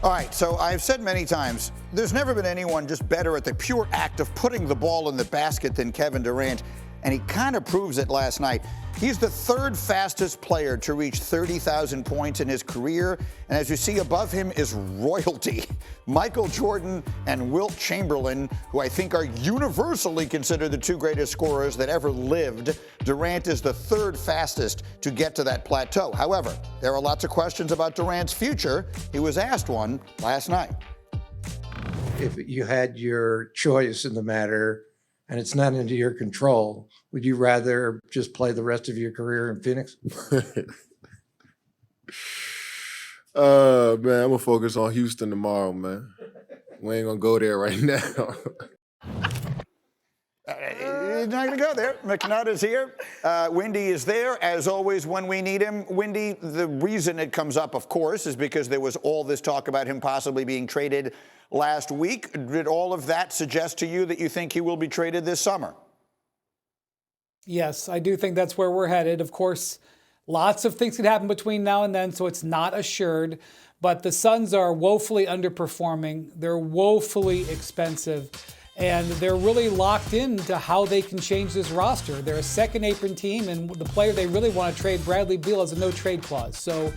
All right, so I've said many times, there's never been anyone just better at the pure act of putting the ball in the basket than Kevin Durant, and he kind of proves it last night. He's the third fastest player to reach 30,000 points in his career, and as you see above him is royalty. Michael Jordan and Wilt Chamberlain, who I think are universally considered the two greatest scorers that ever lived. Durant is the third fastest to get to that plateau. However, there are lots of questions about Durant's future. He was asked one last night. If you had your choice in the matter and it's not into your control, would you rather just play the rest of your career in Phoenix? Man, I'm gonna focus on Houston tomorrow, man. We ain't gonna go there right now. He's not going to go there. McNutt is here. Windy is there, as always, when we need him. Windy, the reason it comes up, of course, is because there was all this talk about him possibly being traded last week. Did all of that suggest to you that you think he will be traded this summer? Yes, I do think that's where we're headed. Of course, lots of things could happen between now and then, so it's not assured. But the Suns are woefully underperforming. They're woefully expensive. And they're really locked into how they can change this roster. They're a second apron team, and the player they really want to trade, Bradley Beal, has a no-trade clause. So,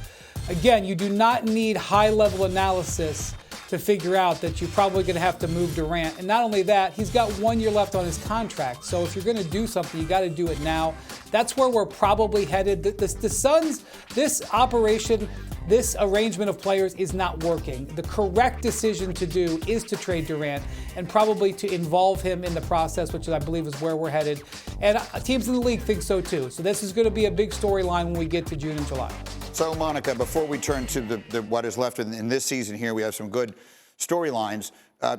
again, you do not need high-level analysis to figure out that you're probably going to have to move Durant. And not only that, he's got 1 year left on his contract. So if you're going to do something, you got to do it now. That's where we're probably headed. The Suns, this operation, this arrangement of players is not working. The correct decision to do is to trade Durant and probably to involve him in the process, which I believe is where we're headed. And teams in the league think so too. So this is going to be a big storyline when we get to June and July. So, Monica, before we turn to what is left in this season here, we have some good storylines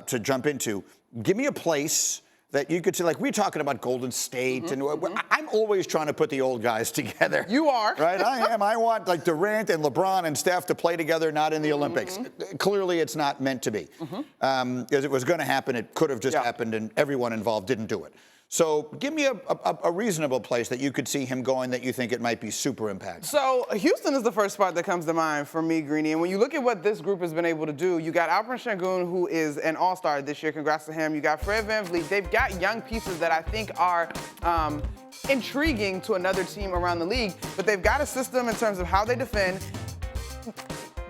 to jump into. Give me a place that you could say, like, we're talking about Golden State, and I'm always trying to put the old guys together. You are. Right? I am. I want, like, Durant and LeBron and Steph to play together, not in the Olympics. Clearly, it's not meant to be. Because it was going to happen. It could have just happened, and everyone involved didn't do it. So give me a reasonable place that you could see him going that you think it might be super impactful. So Houston is the first spot that comes to mind for me, Greeny. And when you look at what this group has been able to do, you got Alperen Sengun, who is an all-star this year. Congrats to him. You got Fred VanVleet. They've got young pieces that I think are intriguing to another team around the league. But they've got a system in terms of how they defend.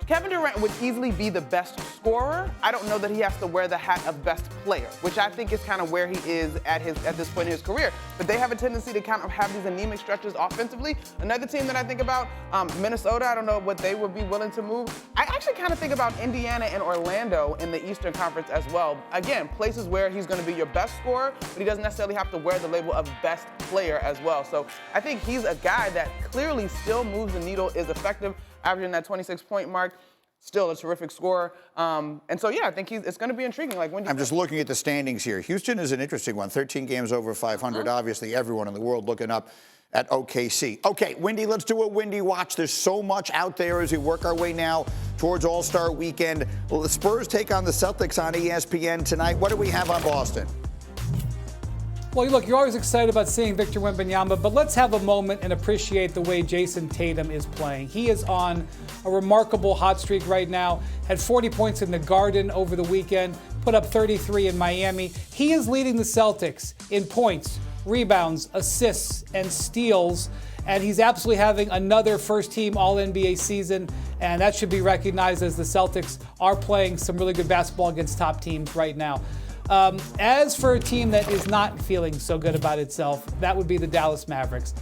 Kevin Durant would easily be the best scorer. I don't know that he has to wear the hat of best player, which I think is kind of where he is at this point in his career. But they have a tendency to kind of have these anemic stretches offensively. Another team that I think about, Minnesota, I don't know what they would be willing to move. I actually kind of think about Indiana and Orlando in the Eastern Conference as well. Again, places where he's going to be your best scorer, but he doesn't necessarily have to wear the label of best player as well. So I think he's a guy that clearly still moves the needle, is effective, averaging that 26-point mark. Still a terrific scorer. And so, yeah, I think it's going to be intriguing. Like, I'm just looking at the standings here. Houston is an interesting one. 13 games over 500. Obviously, everyone in the world looking up at OKC. Okay, Windy, let's do a Windy watch. There's so much out there as we work our way now towards All-Star Weekend. Well, the Spurs take on the Celtics on ESPN tonight. What do we have on Boston? Well, look, you're always excited about seeing Victor Wembanyama, but let's have a moment and appreciate the way Jason Tatum is playing. He is on a remarkable hot streak right now, had 40 points in the Garden over the weekend, put up 33 in Miami. He is leading the Celtics in points, rebounds, assists, and steals, and he's absolutely having another first-team All-NBA season, and that should be recognized as the Celtics are playing some really good basketball against top teams right now. As for a team that is not feeling so good about itself, that would be the Dallas Mavericks.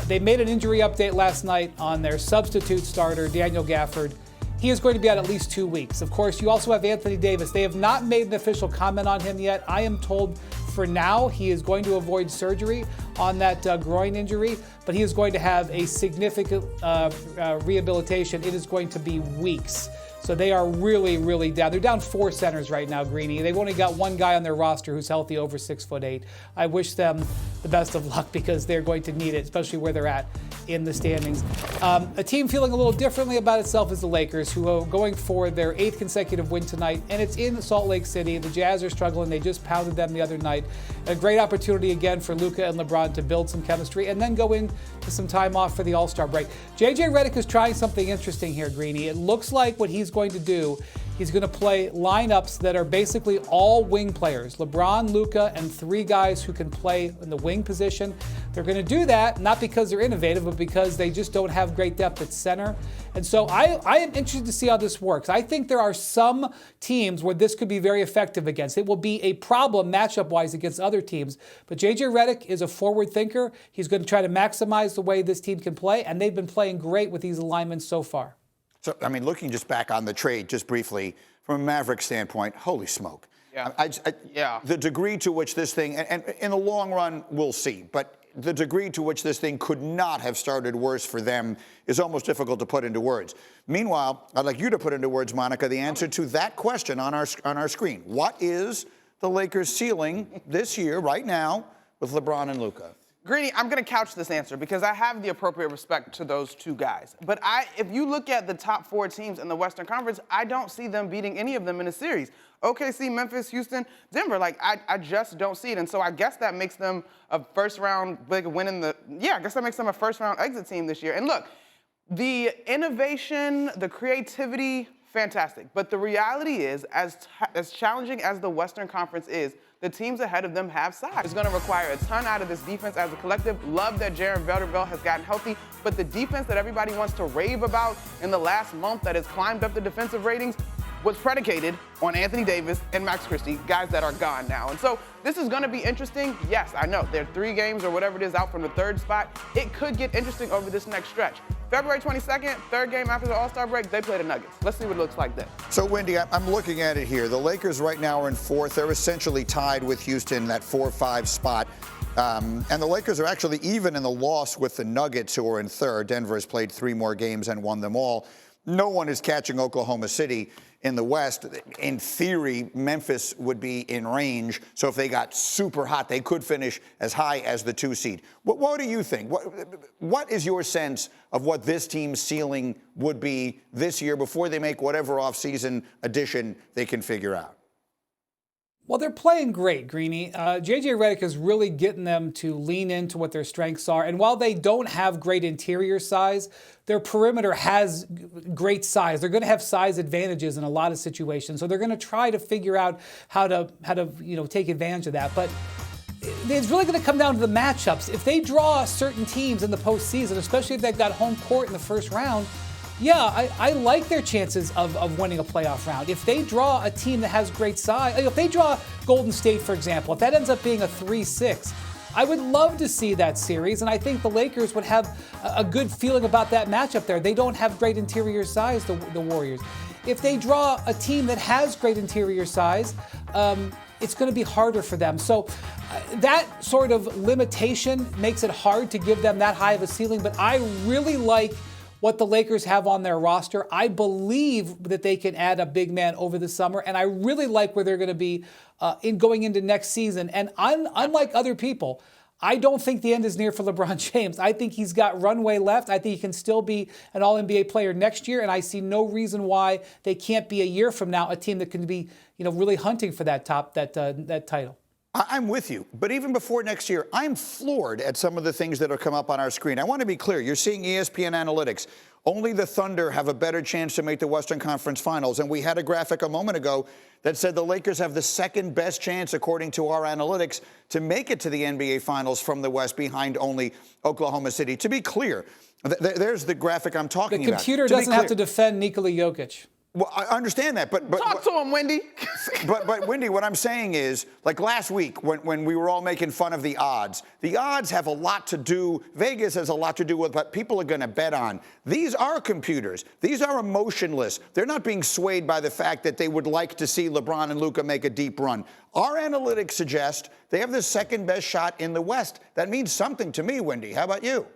They made an injury update last night on their substitute starter, Daniel Gafford. He is going to be out at least 2 weeks. Of course, you also have Anthony Davis. They have not made an official comment on him yet. I am told for now he is going to avoid surgery on that groin injury, but he is going to have a significant rehabilitation. It is going to be weeks. So they are really, really down. They're down 4 centers right now, Greeny. They've only got one guy on their roster who's healthy, over 6'8". I wish them the best of luck because they're going to need it, especially where they're at. in the standings. A team feeling a little differently about itself is the Lakers, who are going for their 8th consecutive win tonight, and it's in Salt Lake City. The Jazz are struggling. They just pounded them the other night. A great opportunity again for Luka and LeBron to build some chemistry and then go into some time off for the All-Star break. JJ Redick is trying something interesting here, Greeny. It looks like what he's going to do, he's going to play lineups that are basically all wing players. LeBron, Luka, and 3 guys who can play in the wing position. They're going to do that not because they're innovative, but because they just don't have great depth at center. And so I am interested to see how this works. I think there are some teams where this could be very effective against. It will be a problem matchup-wise against other teams. But JJ Redick is a forward thinker. He's going to try to maximize the way this team can play, and they've been playing great with these alignments so far. So, I mean, looking just back on the trade, just briefly, from a Maverick standpoint, holy smoke. Yeah. The degree to which this thing, and in the long run, we'll see, but the degree to which this thing could not have started worse for them is almost difficult to put into words. Meanwhile, I'd like you to put into words, Monica, the answer to that question on our screen. What is the Lakers' ceiling this year, right now, with LeBron and Luka? Greeny, I'm going to couch this answer because I have the appropriate respect to those 2 guys. But if you look at the top 4 teams in the Western Conference, I don't see them beating any of them in a series. OKC, Memphis, Houston, Denver, I just don't see it. And so I guess that makes them a first-round, I guess that makes them a first-round exit team this year. And look, the innovation, the creativity, fantastic. But the reality is, as challenging as the Western Conference is, the teams ahead of them have size. It's going to require a ton out of this defense as a collective. Love that Jaron Vanderbilt has gotten healthy, but the defense that everybody wants to rave about in the last month that has climbed up the defensive ratings was predicated on Anthony Davis and Max Christie, guys that are gone now. And so this is going to be interesting. Yes, I know they're 3 games or whatever it is out from the 3rd spot. It could get interesting over this next stretch. February 22nd, 3rd game after the All-Star break, they play the Nuggets. Let's see what it looks like then. So, Wendy, I'm looking at it here. The Lakers right now are in 4th. They're essentially tied with Houston, that 4-5 spot. And the Lakers are actually even in the loss with the Nuggets, who are in 3rd. Denver has played 3 more games and won them all. No one is catching Oklahoma City in the West. In theory, Memphis would be in range. So if they got super hot, they could finish as high as the 2 seed. What do you think? What is your sense of what this team's ceiling would be this year before they make whatever offseason addition they can figure out? Well, they're playing great, Greeny. JJ Redick is really getting them to lean into what their strengths are. And while they don't have great interior size, their perimeter has great size. They're going to have size advantages in a lot of situations. So they're going to try to figure out how to take advantage of that. But it's really going to come down to the matchups. If they draw certain teams in the postseason, especially if they've got home court in the first round, yeah, I like their chances of winning a playoff round. If they draw a team that has great size, if they draw Golden State, for example, if that ends up being a 3-6, I would love to see that series, and I think the Lakers would have a good feeling about that matchup there. They don't have great interior size, the Warriors. If they draw a team that has great interior size, it's going to be harder for them. So that sort of limitation makes it hard to give them that high of a ceiling, but I really like what the Lakers have on their roster. I believe that they can add a big man over the summer, and I really like where they're going to be going into next season. And unlike other people, I don't think the end is near for LeBron James. I think he's got runway left. I think he can still be an All-NBA player next year, and I see no reason why they can't be a year from now a team that can be, really hunting for that title. I'm with you. But even before next year, I'm floored at some of the things that have come up on our screen. I want to be clear. You're seeing ESPN analytics. Only the Thunder have a better chance to make the Western Conference Finals. And we had a graphic a moment ago that said the Lakers have the 2nd best chance, according to our analytics, to make it to the NBA Finals from the West, behind only Oklahoma City. To be clear, there's the graphic I'm talking about. The computer doesn't have to defend Nikola Jokic. Well, I understand that, but talk to him, Wendy. but Wendy, what I'm saying is, like last week when we were all making fun of the odds have a lot to do. Vegas has a lot to do with what people are going to bet on. These are computers. These are emotionless. They're not being swayed by the fact that they would like to see LeBron and Luka make a deep run. Our analytics suggest they have the 2nd best shot in the West. That means something to me, Wendy. How about you?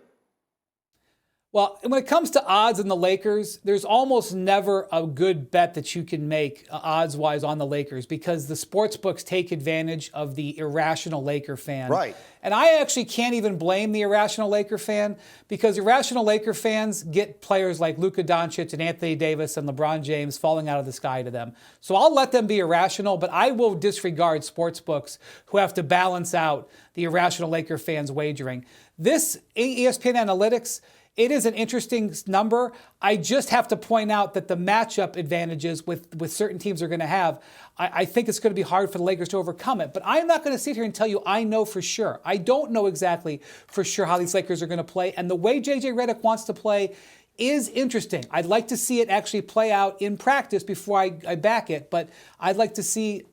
Well, when it comes to odds in the Lakers, there's almost never a good bet that you can make odds-wise on the Lakers because the sports books take advantage of the irrational Laker fan. Right. And I actually can't even blame the irrational Laker fan because irrational Laker fans get players like Luka Doncic and Anthony Davis and LeBron James falling out of the sky to them. So I'll let them be irrational, but I will disregard sports books who have to balance out the irrational Laker fans' wagering. This ESPN analytics, it is an interesting number. I just have to point out that the matchup advantages with certain teams are going to have, I think it's going to be hard for the Lakers to overcome it. But I'm not going to sit here and tell you I know for sure. I don't know exactly for sure how these Lakers are going to play. And the way J.J. Redick wants to play is interesting. I'd like to see it actually play out in practice before I back it. But I'd like to see,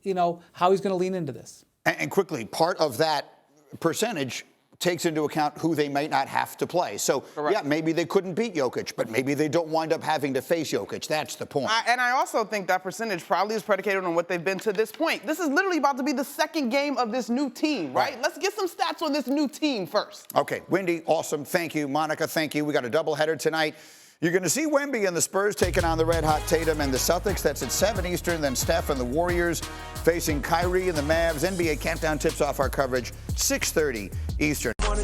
how he's going to lean into this. And quickly, part of that percentage takes into account who they might not have to play. So, yeah, maybe they couldn't beat Jokic, but maybe they don't wind up having to face Jokic. That's the point. And I also think that percentage probably is predicated on what they've been to this point. This is literally about to be the second game of this new team, right? Let's get some stats on this new team first. Okay, Windy, awesome. Thank you. Monica, thank you. We got a doubleheader tonight. You're going to see Wemby and the Spurs taking on the red-hot Tatum and the Celtics. That's at 7 Eastern. Then Steph and the Warriors facing Kyrie and the Mavs. NBA Countdown tips off our coverage, 6:30 Eastern. NBA